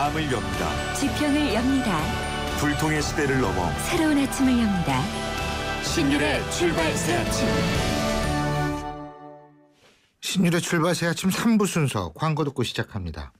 마음을 엽니다. 지평을 엽니다. 불통의 시대를 넘어 새로운 아침을 엽니다. 신율의 출발 새 아침. 신율의 출발 새 아침 3부 순서 광고 듣고 시작합니다.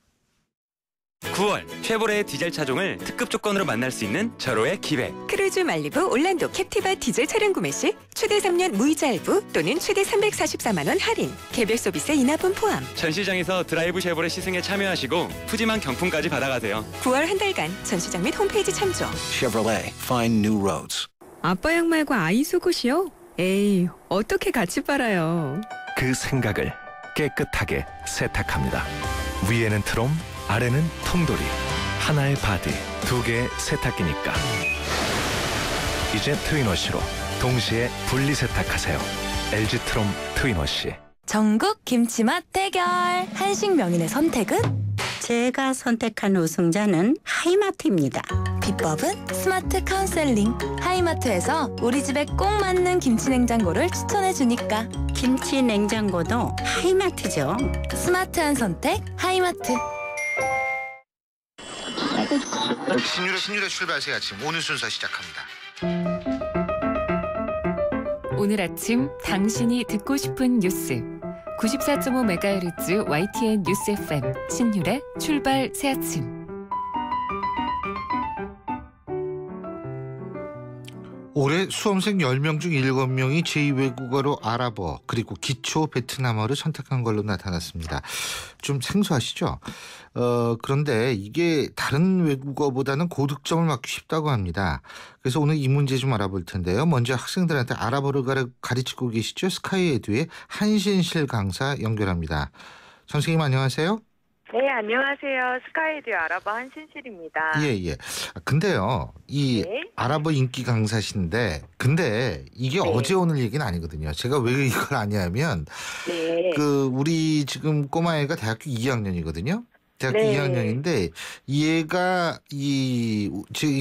9월 쉐보레의 디젤 차종을 특급 조건으로 만날 수 있는 절호의 기회. 크루즈 말리부 올란도 캡티바 디젤 차량 구매 시 최대 3년 무이자 할부 또는 최대 344만 원 할인. 개별 서비스 인하분 포함. 전시장에서 드라이브 쉐보레 시승에 참여하시고 푸짐한 경품까지 받아가세요. 9월 한 달간 전시장 및 홈페이지 참조. Chevrolet, find new roads. 아빠 양말과 아이 속옷이요? 에이, 어떻게 같이 빨아요? 그 생각을 깨끗하게 세탁합니다. 위에는 트롬, 아래는 통돌이. 하나의 바디, 두 개의 세탁기니까. 이제 트윈워시로 동시에 분리 세탁하세요. LG 트롬 트윈워시. 전국 김치맛 대결. 한식 명인의 선택은? 제가 선택한 우승자는 하이마트입니다. 비법은 스마트 카운셀링. 하이마트에서 우리 집에 꼭 맞는 김치 냉장고를 추천해주니까. 김치 냉장고도 하이마트죠. 스마트한 선택 하이마트. 신율의 출발 새 아침 오늘 순서 시작합니다. 오늘 아침 당신이 듣고 싶은 뉴스 94.5MHz YTN 뉴스 FM 신율의 출발 새 아침. 올해 수험생 10명 중 7명이 제2외국어로 아랍어 그리고 기초 베트남어를 선택한 걸로 나타났습니다. 좀 생소하시죠? 그런데 이게 다른 외국어보다는 고득점을 맞기 쉽다고 합니다. 그래서 오늘 이 문제 좀 알아볼 텐데요. 먼저 학생들한테 아랍어를 가르치고 계시죠? 스카이에듀의 한신실 강사 연결합니다. 선생님 안녕하세요. 네, 안녕하세요. 스카이에듀 아랍어 한신실입니다. 예. 근데요, 이 네? 아랍어 인기 강사신데, 근데 이게 네. 어제 오늘 얘기는 아니거든요. 제가 왜 이걸 아냐면, 네. 우리 지금 꼬마애가 대학교 2학년이거든요. 대학교 네. 2학년인데, 얘가 이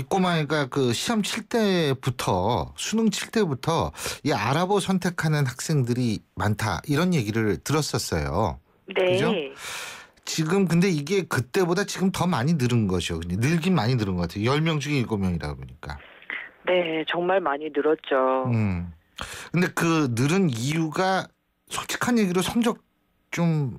꼬마애가 그 시험 칠 때부터, 수능 칠 때부터 이 아랍어 선택하는 학생들이 많다. 이런 얘기를 들었었어요. 네. 그죠? 지금 근데 이게 그때보다 지금 더 많이 늘은 것이요. 늘긴 많이 늘은 것 같아요. 10명 중에 7명이라 그러니까. 네, 정말 많이 늘었죠. 근데 그 늘은 이유가 솔직한 얘기로 성적 좀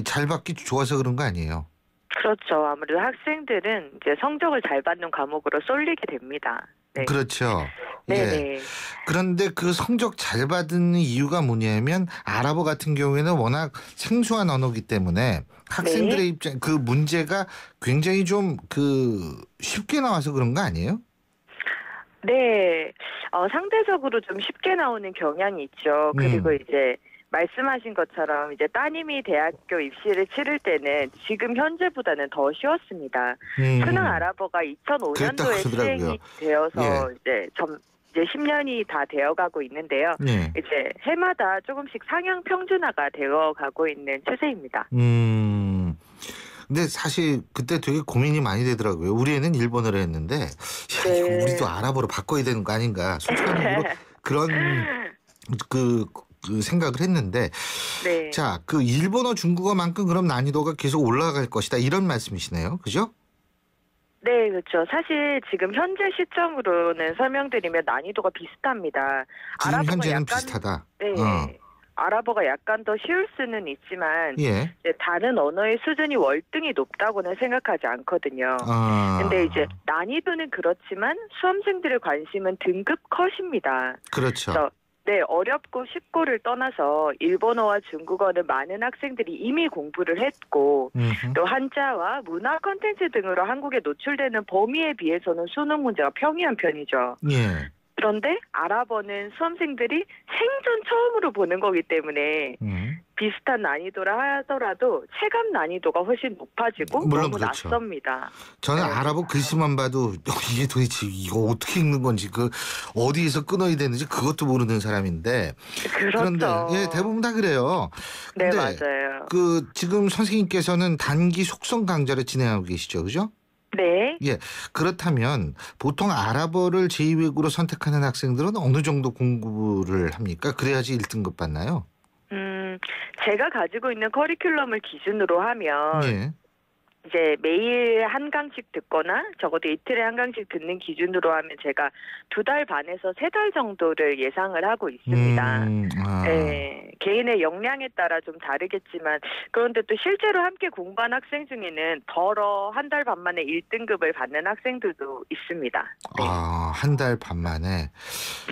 잘 받기 좋아서 그런 거 아니에요? 그렇죠. 아무래도 학생들은 이제 성적을 잘 받는 과목으로 쏠리게 됩니다. 네. 그렇죠. 네네. 예. 그런데 그 성적 잘 받는 이유가 뭐냐면 아랍어 같은 경우에는 워낙 생소한 언어기 때문에 학생들의 네. 입장 그 문제가 굉장히 좀 쉽게 나와서 그런 거 아니에요? 네. 상대적으로 좀 쉽게 나오는 경향이 있죠. 그리고 이제 말씀하신 것처럼 이제 따님이 대학교 입시를 치를 때는 지금 현재보다는 더 쉬웠습니다. 수능 아랍어가 2005년도에 시행이 되어서 이제 10년이 다 되어가고 있는데요. 이제 해마다 조금씩 상향 평준화가 되어가고 있는 추세입니다. 근데 사실 그때 되게 고민이 많이 되더라고요. 우리 애는 일본어를 했는데 네. 이거 우리도 아랍어로 바꿔야 되는 거 아닌가. 솔직한 그런 그 생각을 했는데 네. 자, 그 일본어 중국어만큼 그럼 난이도가 계속 올라갈 것이다 이런 말씀이시네요. 그죠? 네, 그렇죠. 사실 지금 현재 시점으로는 설명드리면 난이도가 비슷합니다. 지금 현재는 비슷하다. 네. 아랍어가 약간 더 쉬울 수는 있지만 이제 다른 언어의 수준이 월등히 높다고는 생각하지 않거든요. 근데 이제 난이도는 그렇지만 수험생들의 관심은 등급 컷입니다. 그렇죠. 네, 어렵고 쉽고를 떠나서 일본어와 중국어는 많은 학생들이 이미 공부를 했고 또 한자와 문화 콘텐츠 등으로 한국에 노출되는 범위에 비해서는 수능 문제가 평이한 편이죠. 예. 그런데 아랍어는 수험생들이 생전 처음으로 보는 거기 때문에 비슷한 난이도라 하더라도 체감 난이도가 훨씬 높아지고 물론 너무 그렇죠. 낯섭니다. 저는 아랍어 글씨만 봐도 이게 도대체 이거 어떻게 읽는 건지 어디에서 끊어야 되는지 그것도 모르는 사람인데 그렇죠. 그런데 대부분 다 그래요. 네, 근데 맞아요. 지금 선생님께서는 단기 속성 강좌를 진행하고 계시죠, 그죠? 네. 예. 그렇다면 보통 아랍어를 제2외국어로 선택하는 학생들은 어느 정도 공부를 합니까? 그래야지 1등급 받나요? 제가 가지고 있는 커리큘럼을 기준으로 하면 이제 매일 한 강씩 듣거나 적어도 이틀에 한 강씩 듣는 기준으로 하면 제가 2달 반에서 3달 정도를 예상을 하고 있습니다. 네, 개인의 역량에 따라 좀 다르겠지만 그런데 또 실제로 함께 공부한 학생 중에는 덜어 한 달 반 만에 1등급을 받는 학생들도 있습니다. 네. 한 달 반 만에.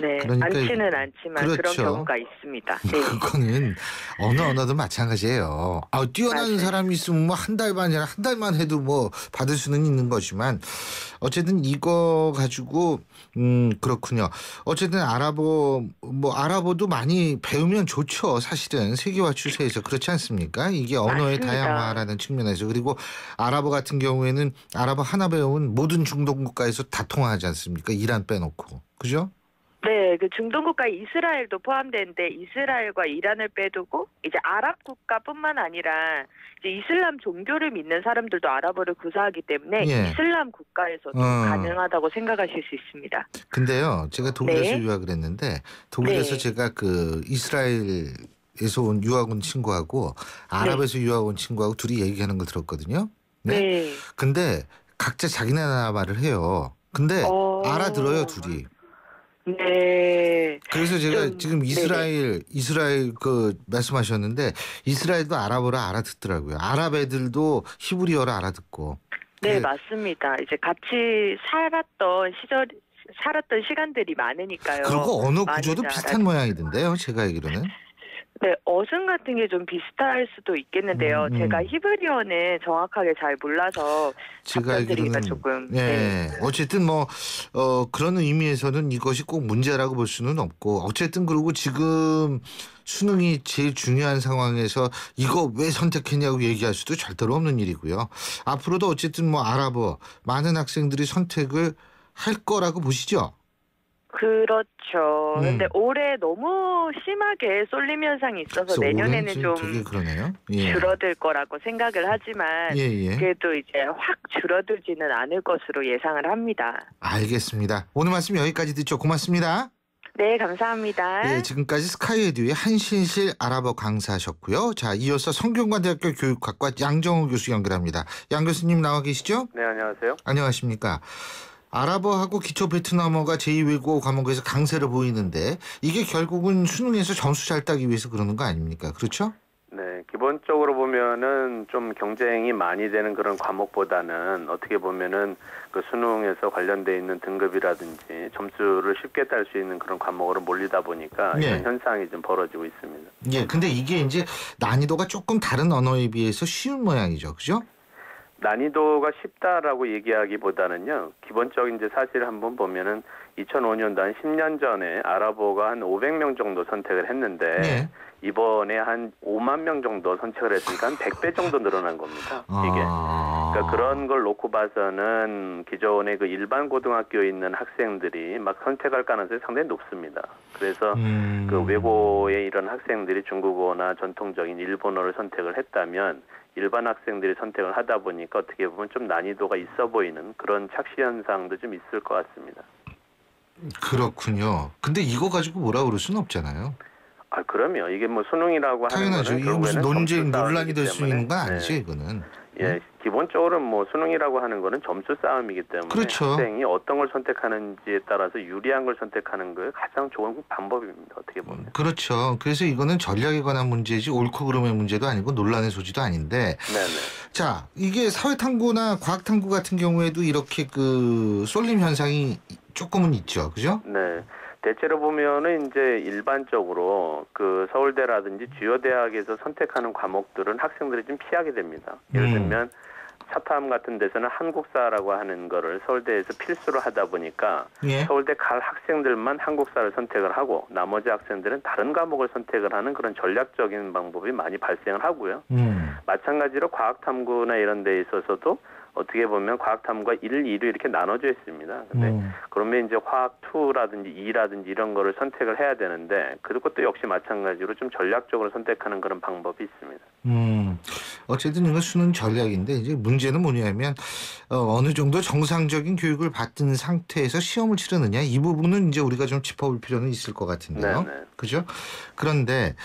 네, 그러니까 많지는 않지만 그렇죠. 그런 경우가 있습니다. 네. 그거는 어느 언어도 마찬가지예요. 뛰어난 맞아요. 사람이 있으면 뭐 한 달 반이나 한 달만 해도 뭐 받을 수는 있는 거지만 어쨌든 이거 가지고 그렇군요. 어쨌든 아랍어도 많이 배우면 좋죠. 사실은 세계화 추세에서 그렇지 않습니까? 이게 언어의 맞습니다. 다양화라는 측면에서 그리고 아랍어 같은 경우에는 아랍어 하나 배우면 모든 중동 국가에서 다 통화하지 않습니까? 이란 빼놓고. 그죠? 네, 그 중동 국가 이스라엘도 포함되는데 이스라엘과 이란을 빼두고 이제 아랍 국가뿐만 아니라 이제 이슬람 종교를 믿는 사람들도 아랍어를 구사하기 때문에 예. 이슬람 국가에서도 가능하다고 생각하실 수 있습니다. 근데요, 제가 독일에서 네. 유학을 했는데 독일에서 네. 제가 그 이스라엘에서 온 유학 온 친구하고 아랍에서 유학 온 친구하고 둘이 얘기하는 걸 들었거든요. 네. 근데 각자 자기네 나라 말을 해요. 근데 알아들어요, 둘이. 네. 그래서 제가 좀, 지금 이스라엘 그 말씀하셨는데 이스라엘도 아랍어를 알아듣더라고요. 아랍 애들도 히브리어를 알아듣고. 네, 맞습니다. 이제 같이 살았던 시간들이 많으니까요. 그리고 언어 구조도 많이 비슷한 모양이던데요, 제가 알기로는. 네, 어순 같은 게 좀 비슷할 수도 있겠는데요. 제가 히브리어는 정확하게 잘 몰라서 제가 답변드리기가 알기로는 조금. 네. 어쨌든 뭐 그런 의미에서는 이것이 꼭 문제라고 볼 수는 없고 어쨌든 그리고 지금 수능이 제일 중요한 상황에서 이거 왜 선택했냐고 얘기할 수도 절대로 없는 일이고요. 앞으로도 어쨌든 뭐 아랍어 많은 학생들이 선택을 할 거라고 보시죠. 그렇죠. 근데 올해 너무 심하게 쏠림 현상이 있어서 내년에는 좀 되게 그러네요. 예. 줄어들 거라고 생각을 하지만 그래도 이제 확 줄어들지는 않을 것으로 예상을 합니다. 알겠습니다. 오늘 말씀 여기까지 듣죠. 고맙습니다. 네, 감사합니다. 네, 지금까지 스카이에듀의 한신실 아랍어 강사하셨고요. 자, 이어서 성균관대학교 교육학과 양정우 교수 연결합니다. 양 교수님 나와 계시죠? 네, 안녕하세요. 안녕하십니까. 아랍어하고 기초 베트남어가 제2외국어 과목에서 강세를 보이는데 이게 결국은 수능에서 점수 잘 따기 위해서 그러는 거 아닙니까? 그렇죠? 네, 기본적으로 보면은 좀 경쟁이 많이 되는 그런 과목보다는 어떻게 보면은 그 수능에서 관련돼 있는 등급이라든지 점수를 쉽게 딸 수 있는 그런 과목으로 몰리다 보니까 이런 현상이 좀 벌어지고 있습니다. 예, 근데 이게 이제 난이도가 조금 다른 언어에 비해서 쉬운 모양이죠, 그죠? 난이도가 쉽다라고 얘기하기보다는요. 기본적인 이제 사실을 한번 보면은 2005년도 한 10년 전에 아랍어가 한 500명 정도 선택을 했는데 이번에 한 5만 명 정도 선택을 했으니까 한 100배 정도 늘어난 겁니다. 이게. 그러니까 그런 걸 놓고 봐서는 기존의 그 일반 고등학교에 있는 학생들이 막 선택할 가능성이 상당히 높습니다. 그래서 그 외고의 이런 학생들이 중국어나 전통적인 일본어를 선택을 했다면 일반 학생들이 선택을 하다 보니까 어떻게 보면 좀 난이도가 있어 보이는 그런 착시 현상도 좀 있을 것 같습니다. 그렇군요. 근데 이거 가지고 뭐라 그럴 수는 없잖아요. 아, 그럼요. 이게 뭐 수능이라고 하는 당연하죠. 거는 이게 무슨 논쟁 논란이 될 수 있는 건 네. 아니지, 이거는. 예, 기본적으로 뭐 수능이라고 하는 거는 점수 싸움이기 때문에 그렇죠. 학생이 어떤 걸 선택하는지에 따라서 유리한 걸 선택하는 게 가장 좋은 방법입니다. 어떻게 보면. 그렇죠. 그래서 이거는 전략에 관한 문제지 옳고 그름의 문제도 아니고 논란의 소지도 아닌데. 네네. 자, 이게 사회탐구나 과학탐구 같은 경우에도 이렇게 그 쏠림 현상이 조금은 있죠, 그죠? 네. 대체로 보면은 이제 일반적으로 그 서울대라든지 주요 대학에서 선택하는 과목들은 학생들이 좀 피하게 됩니다. 예를 들면 사탐 같은 데서는 한국사라고 하는 거를 서울대에서 필수로 하다 보니까 서울대 갈 학생들만 한국사를 선택을 하고 나머지 학생들은 다른 과목을 선택을 하는 그런 전략적인 방법이 많이 발생을 하고요. 마찬가지로 과학탐구나 이런 데 있어서도 어떻게 보면 과학탐구가 1, 2로 이렇게 나눠져 있습니다. 근데 그러면 이제 화학 2라든지 2라든지 이런 거를 선택을 해야 되는데 그것도 역시 마찬가지로 좀 전략적으로 선택하는 그런 방법이 있습니다. 어쨌든 이건 수능 전략인데 이제 문제는 뭐냐면 어느 정도 정상적인 교육을 받은 상태에서 시험을 치르느냐 이 부분은 이제 우리가 좀 짚어볼 필요는 있을 것 같은데요. 그죠? 그런데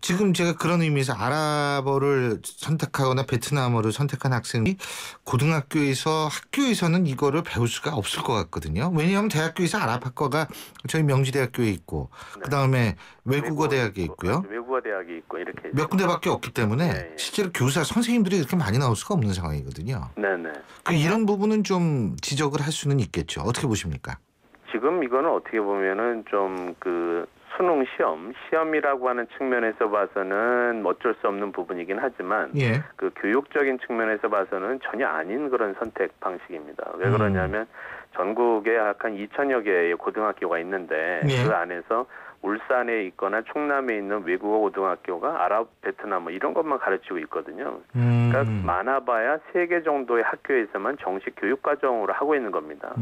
지금 제가 그런 의미에서 아랍어를 선택하거나 베트남어를 선택한 학생이 고등학교에서 학교에서는 이거를 배울 수가 없을 것 같거든요. 왜냐하면 대학교에서 아랍학과가 저희 명지대학교에 있고 그다음에 외국어 대학에 있고요. 외국어 대학이 있고 이렇게 몇 군데밖에 없기 때문에 예. 실제로 교사 선생님들이 그렇게 많이 나올 수가 없는 상황이거든요. 네네. 이런 부분은 좀 지적을 할 수는 있겠죠. 어떻게 보십니까? 지금 이거는 어떻게 보면은 좀 그 수능 시험이라고 하는 측면에서 봐서는 어쩔 수 없는 부분이긴 하지만 예. 그 교육적인 측면에서 봐서는 전혀 아닌 그런 선택 방식입니다. 왜 그러냐면 전국에 약 한 2,000여 개의 고등학교가 있는데 예. 그 안에서 울산에 있거나 충남에 있는 외국어 고등학교가 아랍, 베트남 이런 것만 가르치고 있거든요. 그러니까 많아봐야 3개 정도의 학교에서만 정식 교육 과정으로 하고 있는 겁니다.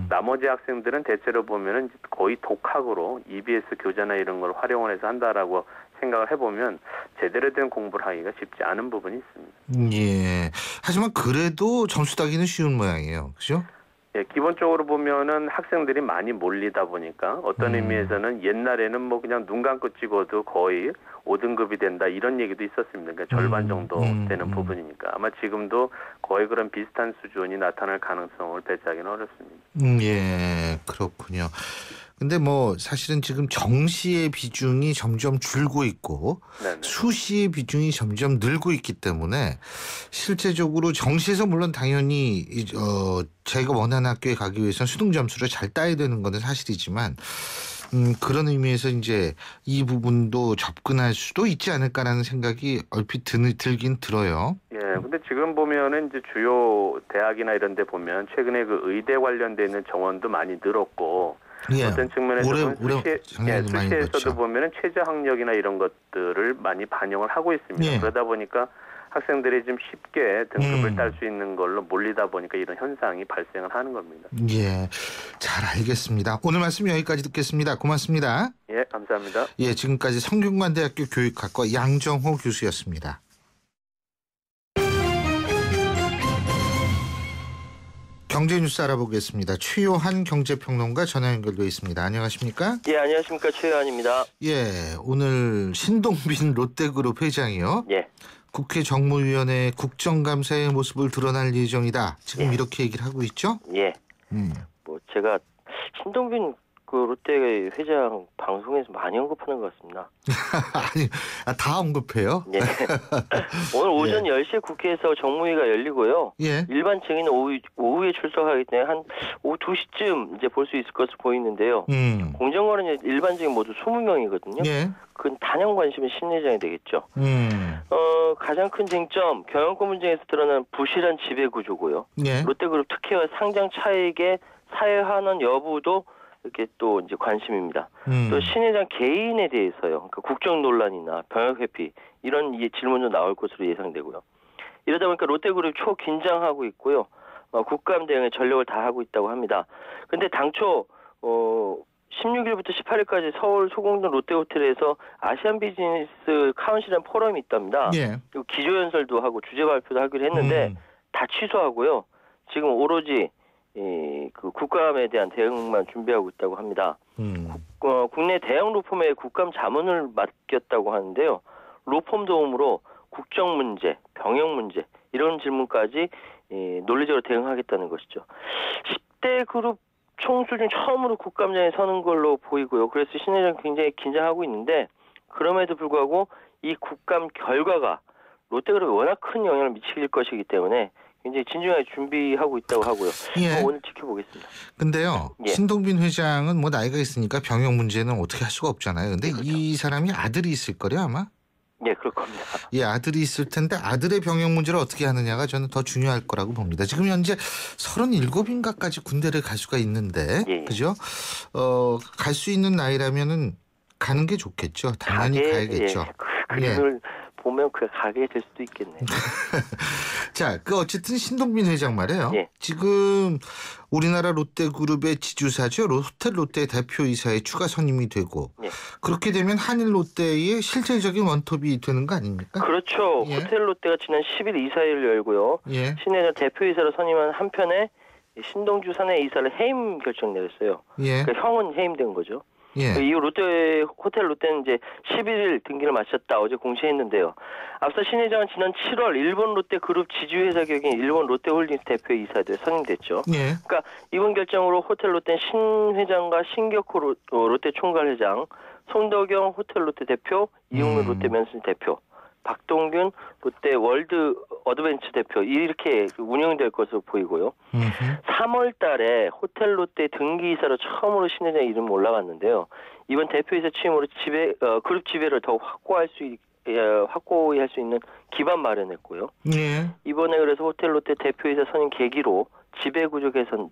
나머지 학생들은 대체로 보면은 거의 독학으로 EBS 교재나 이런 걸 활용을 해서 한다라고 생각을 해보면 제대로 된 공부를 하기가 쉽지 않은 부분이 있습니다. 예. 하지만 그래도 점수 따기는 쉬운 모양이에요. 그죠? 예, 기본적으로 보면은 학생들이 많이 몰리다 보니까 어떤 의미에서는 옛날에는 뭐 그냥 눈 감고 찍어도 거의 5등급이 된다 이런 얘기도 있었습니다. 그러니까 절반 정도 되는 부분이니까 아마 지금도 거의 그런 비슷한 수준이 나타날 가능성을 배제하기는 어렵습니다. 예, 그렇군요. 근데 뭐 사실은 지금 정시의 비중이 점점 줄고 있고 네네. 수시의 비중이 점점 늘고 있기 때문에 실제적으로 정시에서 물론 당연히 자기가 원하는 학교에 가기 위해서는 수능 점수를 잘 따야 되는 것은 사실이지만 그런 의미에서 이제 이 부분도 접근할 수도 있지 않을까라는 생각이 얼핏 들긴 들어요. 예, 근데 지금 보면은 이제 주요 대학이나 이런 데 보면 최근에 그 의대 관련돼 있는 정원도 많이 늘었고 예. 어떤 측면에서는 작년에도 많이 수시에서도 늘었죠. 보면은 최저 학력이나 이런 것들을 많이 반영을 하고 있습니다. 예. 그러다 보니까 학생들이 좀 쉽게 등급을 딸 수 있는 걸로 몰리다 보니까 이런 현상이 발생을 하는 겁니다. 예, 잘 알겠습니다. 오늘 말씀 여기까지 듣겠습니다. 고맙습니다. 예, 감사합니다. 예, 지금까지 성균관대학교 교육학과 양정호 교수였습니다. 경제뉴스 알아보겠습니다. 최요한 경제평론가 전화 연결돼 있습니다. 안녕하십니까? 예, 안녕하십니까. 최요한입니다. 예, 오늘 신동빈 롯데그룹 회장이요. 예. 국회 정무위원회 국정감사의 모습을 드러날 예정이다. 지금 이렇게 얘기를 하고 있죠? 예. 뭐 제가 신동빈 그 롯데 회장 방송에서 많이 언급하는 것 같습니다. 아니, 다 언급해요? 예. 오늘 오전 10시에 국회에서 정무위가 열리고요. 예. 일반 증인은 오후에 출석하기 때문에 한 오후 2시쯤 이제 볼 수 있을 것으로 보이는데요. 공정거래는 일반 증인 모두 20명이거든요. 예. 그건 단연 관심은 신 회장이 되겠죠. 가장 큰 쟁점 경영권 문제에서 드러난 부실한 지배 구조고요. 예. 롯데그룹 특혜와 상장 차익의 사회 환원 여부도 이렇게 또 이제 관심입니다. 또 신 회장 개인에 대해서요. 그러니까 국정 논란이나 병역 회피 이런 질문도 나올 것으로 예상되고요. 이러다 보니까 롯데그룹이 초긴장하고 있고요. 국감 대응에 전력을 다하고 있다고 합니다. 그런데 당초 16일부터 18일까지 서울 소공동 롯데호텔에서 아시안 비즈니스 카운실이라는 포럼이 있답니다. 예. 그리고 기조연설도 하고 주제 발표도 하기로 했는데 다 취소하고요. 지금 오로지 그 국감에 대한 대응만 준비하고 있다고 합니다. 국내 대형 로펌에 국감 자문을 맡겼다고 하는데요. 로펌 도움으로 국정 문제, 병역 문제 이런 질문까지 논리적으로 대응하겠다는 것이죠. 10대 그룹 총수 중 처음으로 국감장에 서는 걸로 보이고요. 그래서 신 회장 굉장히 긴장하고 있는데 그럼에도 불구하고 이 국감 결과가 롯데그룹에 워낙 큰 영향을 미칠 것이기 때문에 굉장히 진중하게 준비하고 있다고 하고요. 예. 오늘 지켜보겠습니다. 근데요. 예. 신동빈 회장은 뭐 나이가 있으니까 병역 문제는 어떻게 할 수가 없잖아요. 근데 그렇죠. 이 사람이 아들이 있을 거래요 아마? 예, 그럴 겁니다. 예, 아들이 있을 텐데 아들의 병역 문제를 어떻게 하느냐가 저는 더 중요할 거라고 봅니다. 지금 현재 37인가까지 군대를 갈 수가 있는데, 예. 그죠? 갈 수 있는 나이라면은 가는 게 좋겠죠. 당연히 가야겠죠. 예. 그걸 보면 가게 될 수도 있겠네요. 자, 어쨌든 신동빈 회장 말이에요. 예. 지금 우리나라 롯데그룹의 지주사죠. 롯데 대표이사에 추가 선임이 되고 예. 그렇게 되면 한일 롯데의 실질적인 원톱이 되는 거 아닙니까? 그렇죠. 예. 호텔 롯데가 지난 10일 이사회를 열고요. 예. 신 회장 대표이사로 선임한 한편에 신동주 사내 이사를 해임 결정 내렸어요. 예. 그러니까 형은 해임된 거죠. 예. 이후 호텔 롯데는 이제 11일 등기를 마쳤다 어제 공시했는데요. 앞서 신 회장은 지난 7월 일본 롯데 그룹 지주회사 격인 일본 롯데홀딩스 대표의 이사에 선임됐죠. 예. 그러니까 이번 결정으로 호텔 롯데 신 회장과 신격호 롯데 총괄 회장, 송덕영 호텔 롯데 대표, 이용민 롯데 면슨 대표, 박동균 롯데 월드 어드벤처 대표 이렇게 운영될 것으로 보이고요. 3월 달에 호텔 롯데 등기이사로 처음으로 신 회장의 이름이 올라갔는데요. 이번 대표이사 취임으로 그룹 지배를 더욱 확고히 할 수 있는 기반 마련했고요. 예. 이번에 그래서 호텔 롯데 대표이사 선임 계기로 지배구조 개선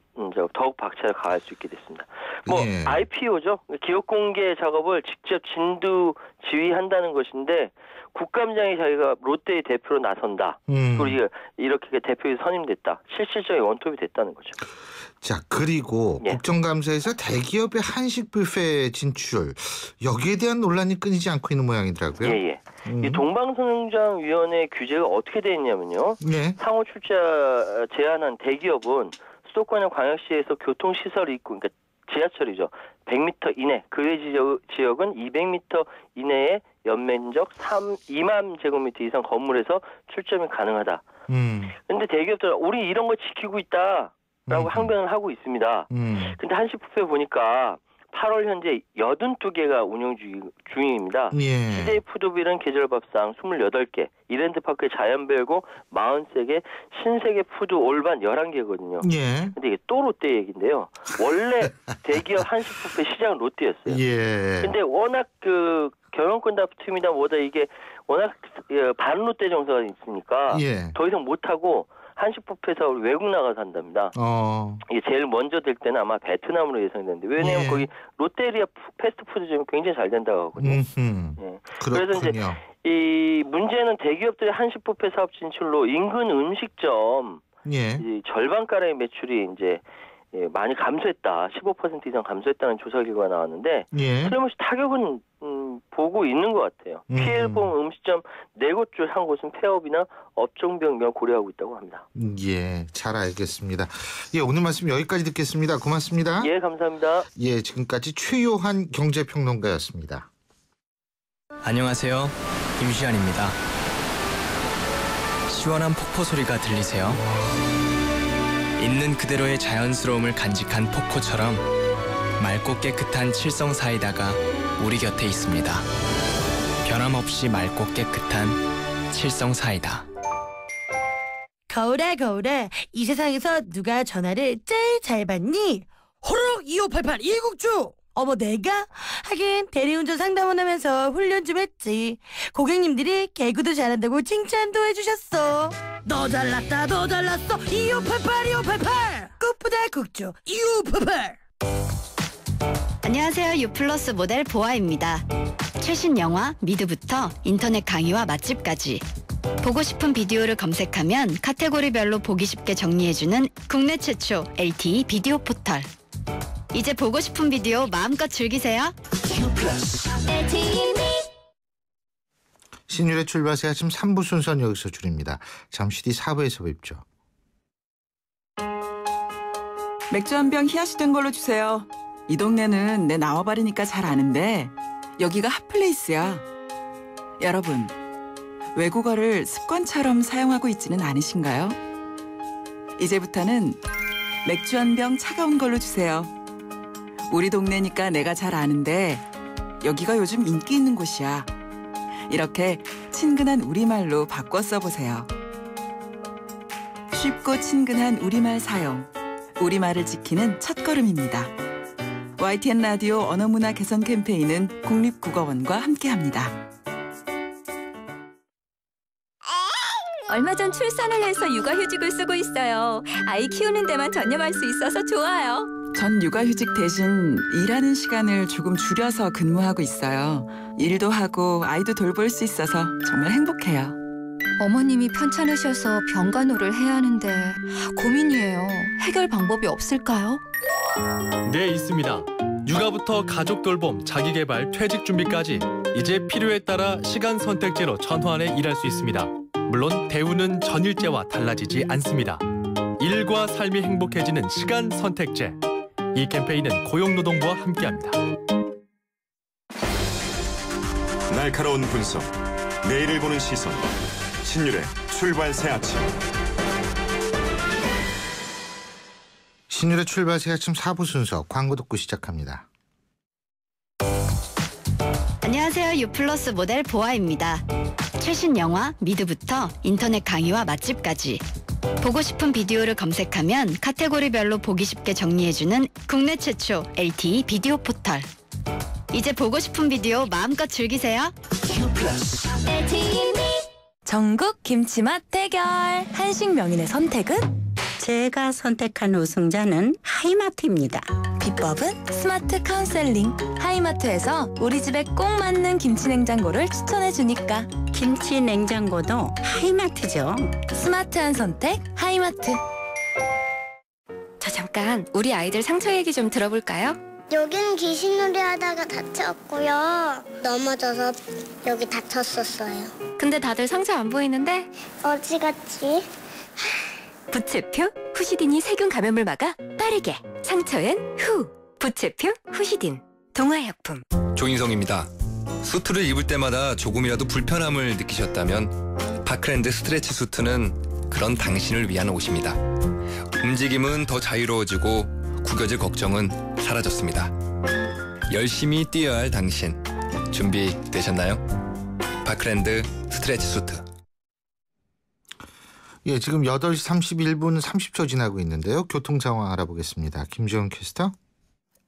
더욱 박차를 가할 수 있게 됐습니다. 예. IPO죠. 기업 공개 작업을 직접 진두 지휘한다는 것인데 국감장에 자기가 롯데의 대표로 나선다. 그리고 이렇게 대표에 선임됐다. 실질적인 원톱이 됐다는 거죠. 자, 그리고 예. 국정감사에서 대기업의 한식 뷔페 진출 여기에 대한 논란이 끊이지 않고 있는 모양이더라고요. 예. 이 동방성장위원회 규제가 어떻게 되어 있냐면요. 예. 상호 출자 제한한 대기업은 수도권이나 광역시에서 교통시설이 있고, 그러니까 지하철이죠. 100m 이내, 그 외 지역은 200m 이내에 연면적 2만 제곱미터 이상 건물에서 출점이 가능하다. 그런데 대기업들은 우리 이런 거 지키고 있다라고 항변을 하고 있습니다. 근데 한식뷔페 보니까 8월 현재 82개가 운영 중입니다. 예. 시데이 푸드빌은 계절밥상 28개, 이랜드파크의 자연별고 43개, 신세계 푸드 올반 11개거든요. 예. 근데 이게 또 롯데 얘기인데요. 원래 대기업 한식뷔페 시장은 롯데였어요. 예. 근데 워낙 그 경영권 다툼이다 뭐다 이게 워낙 반롯데 정서가 있으니까 예. 더 이상 못하고 한식뷔페에서 외국 나가서 한답니다. 이게 제일 먼저 될 때는 아마 베트남으로 예상되는데 왜냐하면 예. 거기 롯데리아 패스트푸드점이 굉장히 잘 된다고 하거든요. 예. 그래서 이제 이 문제는 대기업들의 한식뷔페 사업 진출로 인근 음식점 예. 이 절반가량의 매출이 이제 많이 감소했다. 15% 이상 감소했다는 조사 결과가 나왔는데 예. 틀림없이 타격은 보고 있는 것 같아요. 피해를 본 음식점 4곳 중 한 곳은 폐업이나 업종 변경을 고려하고 있다고 합니다. 예, 잘 알겠습니다. 예, 오늘 말씀 여기까지 듣겠습니다. 고맙습니다. 예, 감사합니다. 예, 지금까지 최요한 경제평론가였습니다. 안녕하세요. 임시완입니다. 시원한 폭포 소리가 들리세요? 있는 그대로의 자연스러움을 간직한 폭포처럼 맑고 깨끗한 칠성 사이다가 우리 곁에 있습니다. 변함없이 맑고 깨끗한 칠성 사이다. 거울아 거울아, 이 세상에서 누가 전화를 제일 잘 받니? 호로록 2588 이국주. 어머 내가? 하긴 대리운전 상담원 하면서 훈련 좀 했지. 고객님들이 개그도 잘한다고 칭찬도 해주셨어. 너 잘났다 너 잘났어 2588 2588 꽃보다 국주 2588. 안녕하세요. 유플러스 모델 보아입니다. 최신 영화 미드부터 인터넷 강의와 맛집까지 보고 싶은 비디오를 검색하면 카테고리별로 보기 쉽게 정리해주는 국내 최초 LTE 비디오 포털. 이제 보고 싶은 비디오 마음껏 즐기세요. 신율의 출발새 아침 3부 순서는 여기서 줄입니다. 잠시 뒤 4부에서 뵙죠. 맥주 한 병 희야시 된 걸로 주세요. 이 동네는 내 나와버리니까 잘 아는데 여기가 핫플레이스야. 여러분, 외국어를 습관처럼 사용하고 있지는 않으신가요? 이제부터는 맥주 한 병 차가운 걸로 주세요. 우리 동네니까 내가 잘 아는데 여기가 요즘 인기 있는 곳이야. 이렇게 친근한 우리말로 바꿔 써보세요. 쉽고 친근한 우리말 사용. 우리말을 지키는 첫걸음입니다. YTN 라디오 언어문화 개선 캠페인은 국립국어원과 함께합니다. 얼마 전 출산을 해서 육아휴직을 쓰고 있어요. 아이 키우는 데만 전념할 수 있어서 좋아요. 전 육아휴직 대신 일하는 시간을 조금 줄여서 근무하고 있어요. 일도 하고 아이도 돌볼 수 있어서 정말 행복해요. 어머님이 편찮으셔서 병간호를 해야 하는데 고민이에요. 해결 방법이 없을까요? 네, 있습니다. 육아부터 가족 돌봄, 자기개발, 퇴직 준비까지 이제 필요에 따라 시간 선택제로 전환해 일할 수 있습니다. 물론 대우는 전일제와 달라지지 않습니다. 일과 삶이 행복해지는 시간 선택제. 이 캠페인은 고용노동부와 함께합니다. 날카로운 분석, 내일을 보는 시선. 신율의 출발 새 아침. 신율의 출발 새 아침 4부 순서 광고 듣고 시작합니다. 안녕하세요. 유플러스 모델 보아입니다. 최신 영화 미드부터 인터넷 강의와 맛집까지 보고 싶은 비디오를 검색하면 카테고리별로 보기 쉽게 정리해주는 국내 최초 LTE 비디오 포털. 이제 보고 싶은 비디오 마음껏 즐기세요. 전국 김치맛 대결. 한식 명인의 선택은? 제가 선택한 우승자는 하이마트입니다. 비법은 스마트 카운셀링. 하이마트에서 우리 집에 꼭 맞는 김치 냉장고를 추천해주니까. 김치 냉장고도 하이마트죠. 스마트한 선택 하이마트. 저 잠깐 우리 아이들 상처 얘기 좀 들어볼까요? 여긴 귀신놀이 하다가 다쳤고요. 넘어져서 여기 다쳤었어요. 근데 다들 상처 안 보이는데? 어디 갔지? 부채표 후시딘이 세균 감염을 막아 빠르게. 상처엔 후. 부채표 후시딘. 동화약품. 조인성입니다. 수트를 입을 때마다 조금이라도 불편함을 느끼셨다면 파크랜드 스트레치 수트는 그런 당신을 위한 옷입니다. 움직임은 더 자유로워지고 구겨질 걱정은 사라졌습니다. 열심히 뛰어야 할 당신, 준비되셨나요? 파크랜드 스트레치 수트. 예, 지금 8시 31분 30초 지나고 있는데요. 교통 상황 알아보겠습니다. 김지원 캐스터.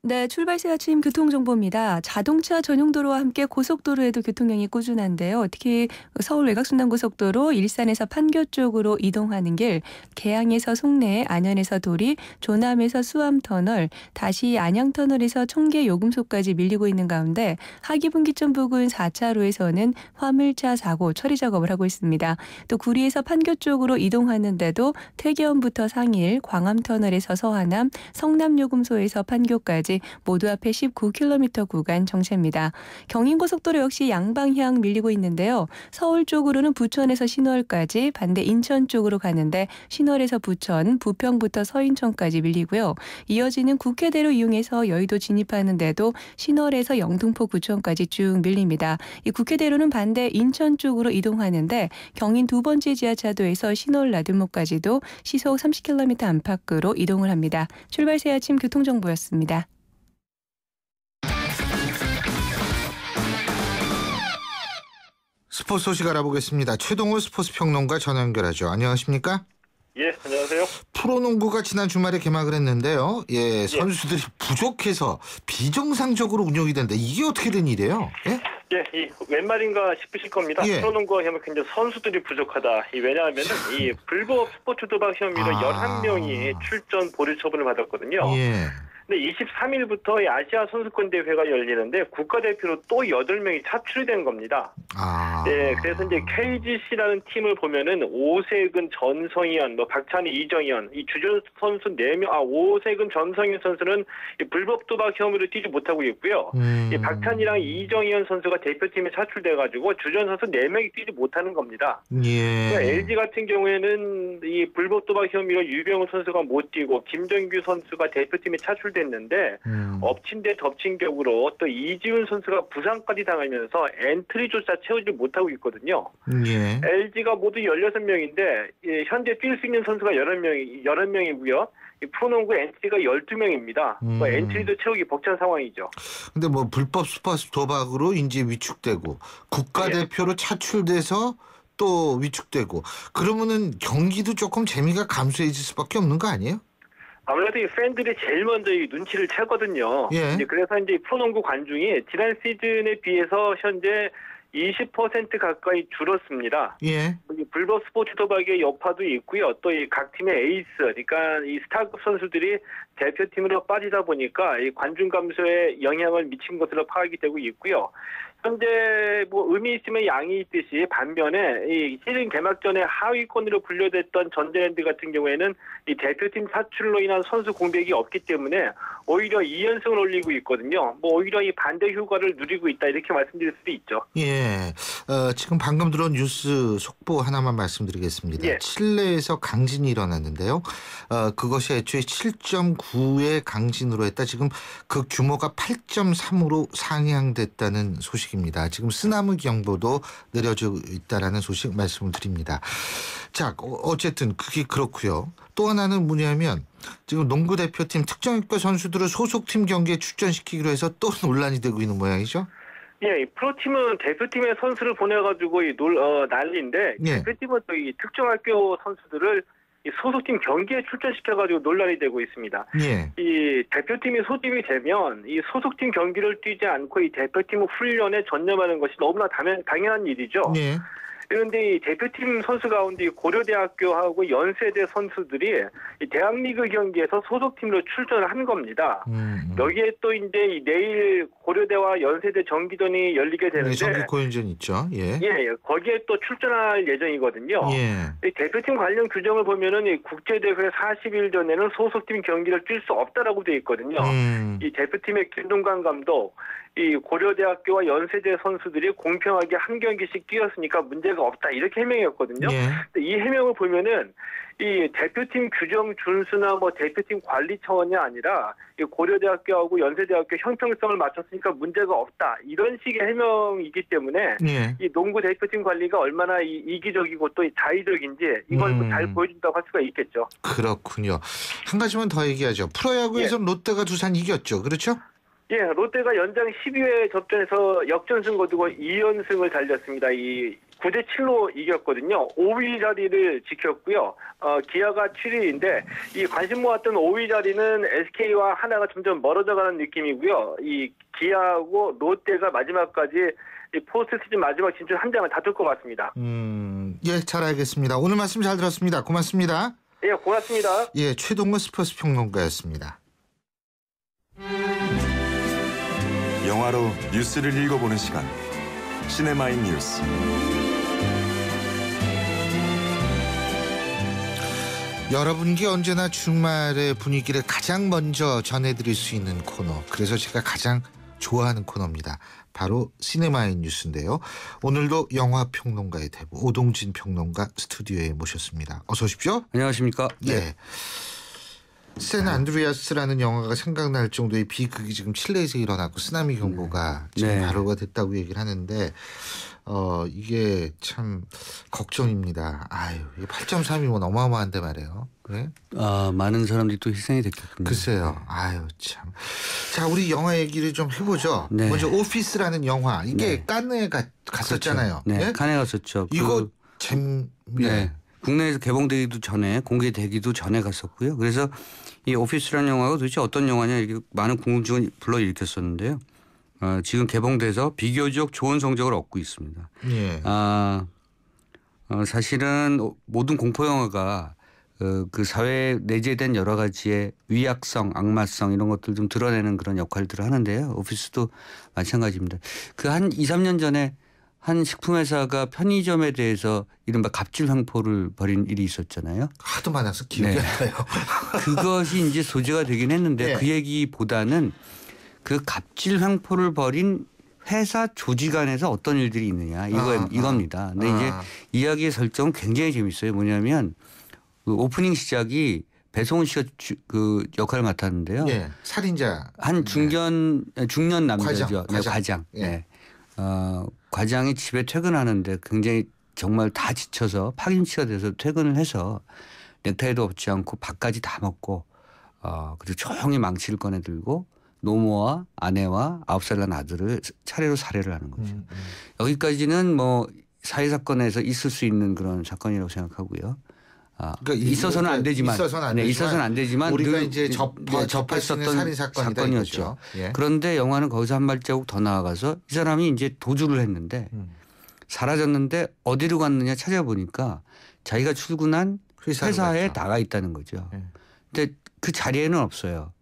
네, 출발 새 아침 교통정보입니다. 자동차 전용도로와 함께 고속도로에도 교통량이 꾸준한데요. 특히 서울 외곽순환고속도로 일산에서 판교 쪽으로 이동하는 길, 계양에서 송내, 안현에서 도리, 조남에서 수암터널, 다시 안양터널에서 청계 요금소까지 밀리고 있는 가운데 하기분기점 부근 4차로에서는 화물차 사고 처리 작업을 하고 있습니다. 또 구리에서 판교 쪽으로 이동하는데도 퇴계원부터 상일, 광암터널에서 서하남, 성남요금소에서 판교까지 모두 앞에 19km 구간 정체입니다. 경인고속도로 역시 양방향 밀리고 있는데요. 서울 쪽으로는 부천에서 신월까지, 반대 인천 쪽으로 가는데 신월에서 부천, 부평부터 서인천까지 밀리고요. 이어지는 국회대로 이용해서 여의도 진입하는데도 신월에서 영등포 구천까지 쭉 밀립니다. 이 국회대로는 반대 인천 쪽으로 이동하는데 경인 두 번째 지하차도에서 신월 나들목까지도 시속 30km 안팎으로 이동을 합니다. 출발 새 아침 교통정보였습니다. 스포츠 소식 알아보겠습니다. 최동호 스포츠 평론가 전화 연결하죠. 안녕하십니까? 예, 안녕하세요. 프로농구가 지난 주말에 개막을 했는데요. 예, 선수들이 부족해서 비정상적으로 운영이 된다. 이게 어떻게 된 일이에요? 예? 예, 웬 말인가 싶으실 겁니다. 예. 프로농구가 하면 굉장히 선수들이 부족하다. 왜냐하면 이 불법 스포츠 도박 혐의로 11명이 출전 보류 처분을 받았거든요. 예. 근데 23일부터 아시아 선수권 대회가 열리는데 국가대표로 또 8명이 차출이 된 겁니다. 네, 그래서 이제 KGC라는 팀을 보면은 오세근, 전성현, 박찬희, 이정현 이 주전 선수 4명, 오세근, 전성현 선수는 불법 도박 혐의로 뛰지 못하고 있고요. 이 박찬희랑 이정현 선수가 대표팀에 차출돼가지고 주전 선수 4명이 뛰지 못하는 겁니다. 예. 그러니까 LG 같은 경우에는 이 불법 도박 혐의로 유병우 선수가 못 뛰고 김정규 선수가 대표팀에 차출됐는데 엎친 데 덮친 격으로 또 이지훈 선수가 부상까지 당하면서 엔트리조차 채우지 못하고 있거든요. 예. LG가 모두 16명인데 현재 뛸 수 있는 선수가 11명이고요. 프로농구 엔트리가 12명입니다. 엔트리도 채우기 벅찬 상황이죠. 근데 뭐 불법 스포츠 도박으로 이제 위축되고 국가대표로 차출돼서 또 위축되고 그러면은 경기도 조금 재미가 감소해질 수밖에 없는 거 아니에요? 아무래도 이 팬들이 제일 먼저 이 눈치를 채거든요. 예. 그래서 이제 프로농구 관중이 지난 시즌에 비해서 현재 20% 가까이 줄었습니다. 예. 불법 스포츠 도박의 여파도 있고요. 또 이 각 팀의 에이스, 그러니까 이 스타급 선수들이 대표팀으로 빠지다 보니까 이 관중 감소에 영향을 미친 것으로 파악이 되고 있고요. 현재 뭐 의미 있으면 양이 있듯이 반면에 이 시즌 개막전에 하위권으로 분류됐던 전자랜드 같은 경우에는 이 대표팀 사출로 인한 선수 공백이 없기 때문에 오히려 2연승을 올리고 있거든요. 뭐 오히려 이 반대 효과를 누리고 있다 이렇게 말씀드릴 수도 있죠. 예, 지금 방금 들어온 뉴스 속보 하나만 말씀드리겠습니다. 예. 칠레에서 강진이 일어났는데요. 그것이 애초에 7.9의 강진으로 했다. 지금 그 규모가 8.3으로 상향됐다는 소식이 소식입니다. 지금 쓰나미 경보도 내려지고 있다라는 소식 말씀을 드립니다. 자, 어쨌든 그게 그렇고요. 또 하나는 뭐냐면 지금 농구 대표팀 특정학교 선수들을 소속팀 경기에 출전시키기로 해서 또 논란이 되고 있는 모양이죠. 예, 이 프로팀은 대표팀의 선수를 보내가지고 난리인데 예. 대표팀은 또 이 특정학교 선수들을 이 소속팀 경기에 출전시켜가지고 논란이 되고 있습니다. 예. 이 대표팀이 소집이 되면 이 소속팀 경기를 뛰지 않고 이 대표팀 훈련에 전념하는 것이 너무나 당연한 일이죠. 예. 그런데 이 대표팀 선수 가운데 고려대학교하고 연세대 선수들이 이 대학리그 경기에서 소속팀으로 출전을 한 겁니다. 여기에 또 이제 내일 고려대와 연세대 정기전이 열리게 되는데 정기 고연전 있죠. 예. 예, 거기에 또 출전할 예정이거든요. 예. 이 대표팀 관련 규정을 보면은 이 국제대회 40일 전에는 소속팀 경기를 뛸 수 없다라고 되어 있거든요. 이 대표팀의 김동관 감독, 이 고려대학교와 연세대 선수들이 공평하게 한 경기씩 뛰었으니까 문제가 없다 이렇게 해명했거든요. 예. 근데 이 해명을 보면은 이 대표팀 규정 준수나 뭐 대표팀 관리 차원이 아니라 이 고려대학교하고 연세대학교 형평성을 맞췄으니까 문제가 없다 이런 식의 해명이기 때문에 예. 이 농구 대표팀 관리가 얼마나 이기적이고 또 자의적인지 이걸 잘 보여준다고 할 수가 있겠죠. 그렇군요. 한 가지만 더 얘기하죠. 프로야구에서는 롯데가 두산 이겼죠. 그렇죠? 예, 롯데가 연장 12회 접전에서 역전승 거두고 2연승을 달렸습니다. 이 9대 7로 이겼거든요. 5위 자리를 지켰고요. 기아가 7위인데 이 관심 모았던 5위 자리는 SK와 하나가 점점 멀어져가는 느낌이고요. 이 기아하고 롯데가 마지막까지 이 포스트 시즌 마지막 진출 한 장을 다툴 것 같습니다. 예, 잘 알겠습니다. 오늘 말씀 잘 들었습니다. 고맙습니다. 예, 고맙습니다. 예, 최동근 스포츠 평론가였습니다. 영화로 뉴스를 읽어보는 시간. 시네마인 뉴스. 여러분께 언제나 주말의 분위기를 가장 먼저 전해드릴 수 있는 코너. 그래서 제가 가장 좋아하는 코너입니다. 바로 시네마인 뉴스인데요. 오늘도 영화평론가의 대부 오동진 평론가 스튜디오에 모셨습니다. 어서 오십시오. 안녕하십니까. 예. 샌 안드레아스라는 영화가 생각날 정도의 비극이 지금 칠레에서 일어났고 쓰나미 경보가 지금 발효가 됐다고 얘기를 하는데 이게 참 걱정입니다. 아유, 8.3이면 어마어마한데 말이에요. 그래? 많은 사람들이 또 희생이 됐겠군요. 글쎄요. 아유, 참. 자, 우리 영화 얘기를 좀 해보죠. 네. 먼저 오피스라는 영화. 이게 네. 깐느에 갔었잖아요. 그렇죠. 네, 예? 칸에 갔었죠. 이거 네. 국내에서 개봉되기도 전에 공개되기도 전에 갔었고요. 그래서 이 오피스라는 영화가 도대체 어떤 영화냐 이렇게 많은 궁금증을 불러일으켰었는데요. 지금 개봉돼서 비교적 좋은 성적을 얻고 있습니다. 예. 사실은 모든 공포 영화가 그 사회에 내재된 여러 가지의 위약성, 악마성 이런 것들 좀 드러내는 그런 역할들을 하는데요. 오피스도 마찬가지입니다. 그 한 2, 3년 전에 한 식품회사가 편의점에 대해서 이른바 갑질 횡포를 벌인 일이 있었잖아요. 하도 많아서 기억이 안 나요. 그것이 이제 소재가 되긴 했는데 그 얘기보다는 그 갑질 횡포를 벌인 회사 조직 안에서 어떤 일들이 있느냐 이겁니다. 근데 이제 이야기의 설정은 굉장히 재밌어요. 뭐냐면 그 오프닝 시작이 배송훈 씨가 그 역할을 맡았는데요. 예, 살인자. 한 중년 남자죠. 과장. 예. 네. 과장이 집에 퇴근하는데 굉장히 정말 다 지쳐서 파김치가 돼서 퇴근을 해서 넥타이도 없지 않고 밥까지 다 먹고 그리고 조용히 망치를 꺼내 들고 노모와 아내와 9살 난 아들을 차례로 살해를 하는 거죠. 여기까지는 뭐 사회사건에서 있을 수 있는 그런 사건이라고 생각하고요. 그러니까 있어서는 안 되지만 있어서는 안 되지만 우리가 이제 접할 수 있는 살인 사건이었죠. 예. 그런데 영화는 거기서 한 발자국 더 나아가서 이 사람이 이제 도주를 했는데 사라졌는데 어디로 갔느냐 찾아보니까 자기가 출근한 회사에 나가 있다는 거죠. 예. 근데 그 자리에는 없어요.